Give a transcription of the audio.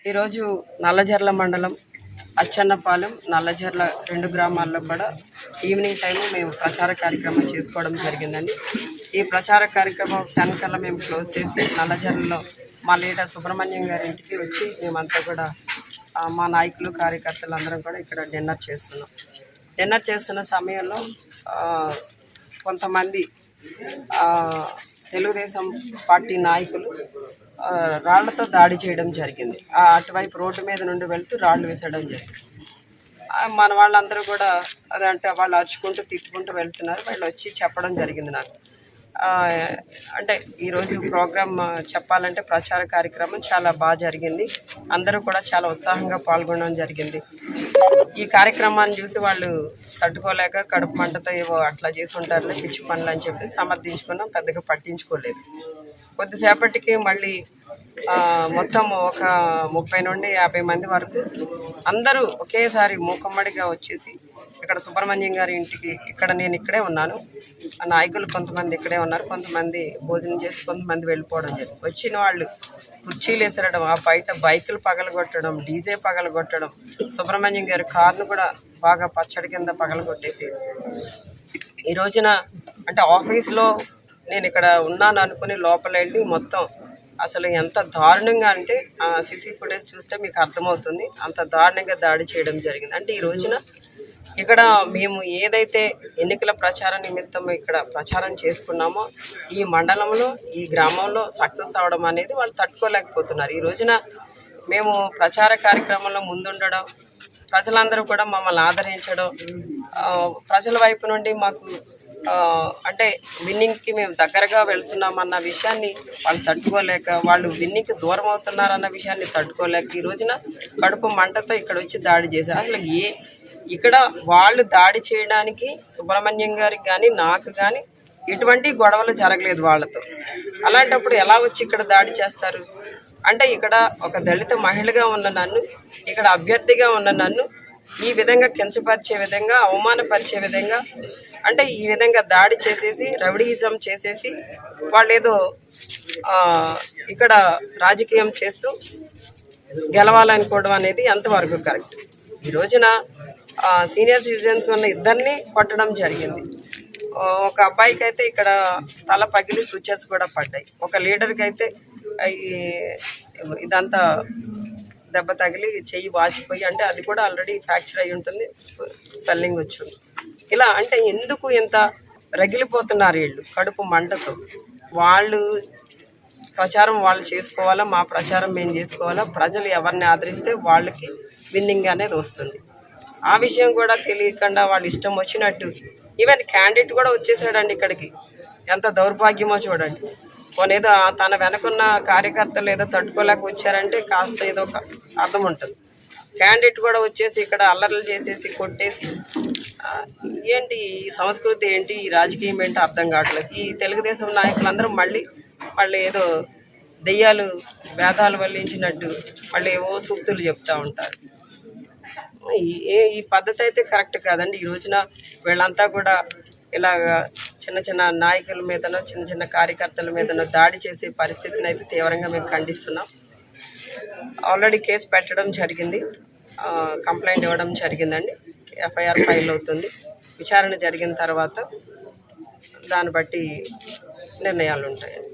ఈరోజు నల్లజర్ల మండలం అచ్చన్నపాలెం నల్లజర్ల 2 గ్రామాల్లో కూడా ఈవినింగ్ టైం మేము ప్రచార కార్యక్రమం చేసుకోవడం జరిగిందండి. ఈ ప్రచార కార్యక్రమం 10 కల్లా మేము క్లోజ్ చేసి నల్లజర్లలో మా లీడర్ సుబ్రహ్మణ్యం గారి ఇంటికి వచ్చి మేమంతా కూడా మా నాయకులు కార్యకర్తలు అందరం కూడా ఇక్కడ డిన్నర్ చేస్తున్నాం. డిన్నర్ చేస్తున్న సమయంలో కొంతమంది తెలుగుదేశం పార్టీ నాయకులు రాళ్లతో దాడి చేయడం జరిగింది. అటువైపు రోడ్డు మీద నుండి వెళ్తూ రాళ్ళు వేసడం జరిగింది. మన వాళ్ళందరూ కూడా అదంటే వాళ్ళు అరుచుకుంటూ తిట్టుకుంటూ వెళ్తున్నారు. వాళ్ళు వచ్చి చెప్పడం జరిగింది నాకు. అంటే ఈరోజు ప్రోగ్రామ్ చెప్పాలంటే ప్రచార కార్యక్రమం చాలా బాగా జరిగింది. అందరూ కూడా చాలా ఉత్సాహంగా పాల్గొనడం జరిగింది. ఈ కార్యక్రమాన్ని చూసి వాళ్ళు తట్టుకోలేక కడుపు మంటతో ఏవో అట్లా చేసి ఉంటారులే పిచ్చి పనులు అని చెప్పి సమర్థించుకున్నాం, పెద్దగా పట్టించుకోలేదు. కొద్దిసేపటికి మళ్ళీ మొత్తం ఒక 30 నుండి 50 మంది వరకు అందరూ ఒకేసారి మూకమ్మడిగా వచ్చేసి ఇక్కడ సుబ్రహ్మణ్యం గారి ఇంటికి నేను ఇక్కడే ఉన్నాను, నాయకులు కొంతమంది ఇక్కడే ఉన్నారు, కొంతమంది భోజనం చేసి కొంతమంది వెళ్ళిపోవడం జరిగింది. వచ్చిన వాళ్ళు కుర్చీలు వేసరడం, ఆ బయట బైకులు పగలగొట్టడం, డీజే పగలగొట్టడం, సుబ్రహ్మణ్యం గారి కారును కూడా బాగా పచ్చడి కింద పగలగొట్టేసి ఈ రోజున అంటే ఆఫీస్లో నేను ఇక్కడ ఉన్నాను అనుకుని లోపల వెళ్ళి మొత్తం అసలు ఎంత దారుణంగా అంటే సీసీ ఫుటేజ్ చూస్తే మీకు అర్థమవుతుంది. అంత దారుణంగా దాడి చేయడం జరిగింది. అంటే ఈ రోజున ఇక్కడ మేము ఏదైతే ఎన్నికల ప్రచార నిమిత్తం ఇక్కడ ప్రచారం చేసుకున్నామో ఈ మండలంలో ఈ గ్రామంలో సక్సెస్ అవడం అనేది వాళ్ళు తట్టుకోలేకపోతున్నారు. ఈ రోజున మేము ప్రచార కార్యక్రమంలో ముందుండడం, ప్రజలందరూ కూడా మమ్మల్ని ఆదరించడం, ప్రజల వైపు నుండి మాకు అంటే విన్నింగ్కి మేము దగ్గరగా వెళ్తున్నామన్న విషయాన్ని వాళ్ళు తట్టుకోలేక, వాళ్ళు విన్నింగ్కి దూరం అవుతున్నారన్న విషయాన్ని తట్టుకోలేక ఈ రోజున కడుపు మంటతో ఇక్కడ వచ్చి దాడి చేశారు. అసలు ఇక్కడ వాళ్ళు దాడి చేయడానికి సుబ్రహ్మణ్యం గారికి కానీ నాకు కానీ ఎటువంటి గొడవలు జరగలేదు వాళ్ళతో. అలాంటప్పుడు ఎలా వచ్చి ఇక్కడ దాడి చేస్తారు? అంటే ఇక్కడ ఒక దళిత మహిళగా ఉన్న నన్ను, ఇక్కడ అభ్యర్థిగా ఉన్న నన్ను ఈ విధంగా కించపరిచే విధంగా, అవమానపరిచే విధంగా, అంటే ఈ విధంగా దాడి చేసేసి రౌడీయిజం చేసేసి వాళ్ళు ఏదో ఇక్కడ రాజకీయం చేస్తూ గెలవాలనుకోవడం అనేది ఎంతవరకు కరెక్ట్? ఈ రోజున సీనియర్ సిటిజన్స్ ఉన్న ఇద్దరిని కొట్టడం జరిగింది. ఒక అబ్బాయికి అయితే ఇక్కడ తల పగిలి సూచర్స్ కూడా పడ్డాయి. ఒక లీడర్కి అయితే ఇదంతా దెబ్బ తగిలి చెయ్యి వాచిపోయి, అంటే అది కూడా ఆల్రెడీ ఫ్రాక్చర్ అయి ఉంటుంది, స్వెల్లింగ్ వచ్చింది. ఇలా అంటే ఎందుకు ఇంత రగిలిపోతున్నారు వీళ్ళు కడుపు మంటతో? వాళ్ళు ప్రచారం వాళ్ళు చేసుకోవాలా, మా ప్రచారం మేము చేసుకోవాలా, ప్రజలు ఎవరిని ఆదరిస్తే వాళ్ళకి విన్నింగ్ అనేది వస్తుంది. ఆ విషయం కూడా తెలియకుండా వాళ్ళు ఇష్టం వచ్చినట్టు ఈవెన్ క్యాండిడేట్ కూడా వచ్చేసాడండి ఇక్కడికి. ఎంత దౌర్భాగ్యమో చూడండి. ఏదో తన వెనకున్న కార్యకర్తలు ఏదో తట్టుకోలేక వచ్చారంటే కాస్త ఏదో ఒక అర్థం ఉంటుంది. క్యాండిడేట్ కూడా వచ్చేసి ఇక్కడ అల్లర్లు చేసేసి కొట్టేసి ఏంటి ఈ సంస్కృతి ఏంటి, ఈ రాజకీయం ఏంటి అర్థం కావట్లేదు. ఈ తెలుగుదేశం నాయకులందరూ మళ్ళీ ఏదో దెయ్యాలు వేదాలు వల్లించినట్టు మళ్ళీ ఏవో సూక్తులు చెప్తూ ఉంటారు. ఈ పద్ధతి అయితే కరెక్ట్ కాదండి. ఈ రోజున వీళ్ళంతా కూడా ఇలాగ చిన్న నాయకుల మీదనో చిన్న కార్యకర్తల మీదనో దాడి చేసే పరిస్థితిని అయితే తీవ్రంగా మేము ఖండిస్తున్నాం. ఆల్రెడీ కేసు పెట్టడం జరిగింది, కంప్లైంట్ ఇవ్వడం జరిగిందండి. ఎఫ్ఐఆర్ ఫైల్ అవుతుంది. విచారణ జరిగిన తర్వాత దాన్ని బట్టి నిర్ణయాలు ఉంటాయి.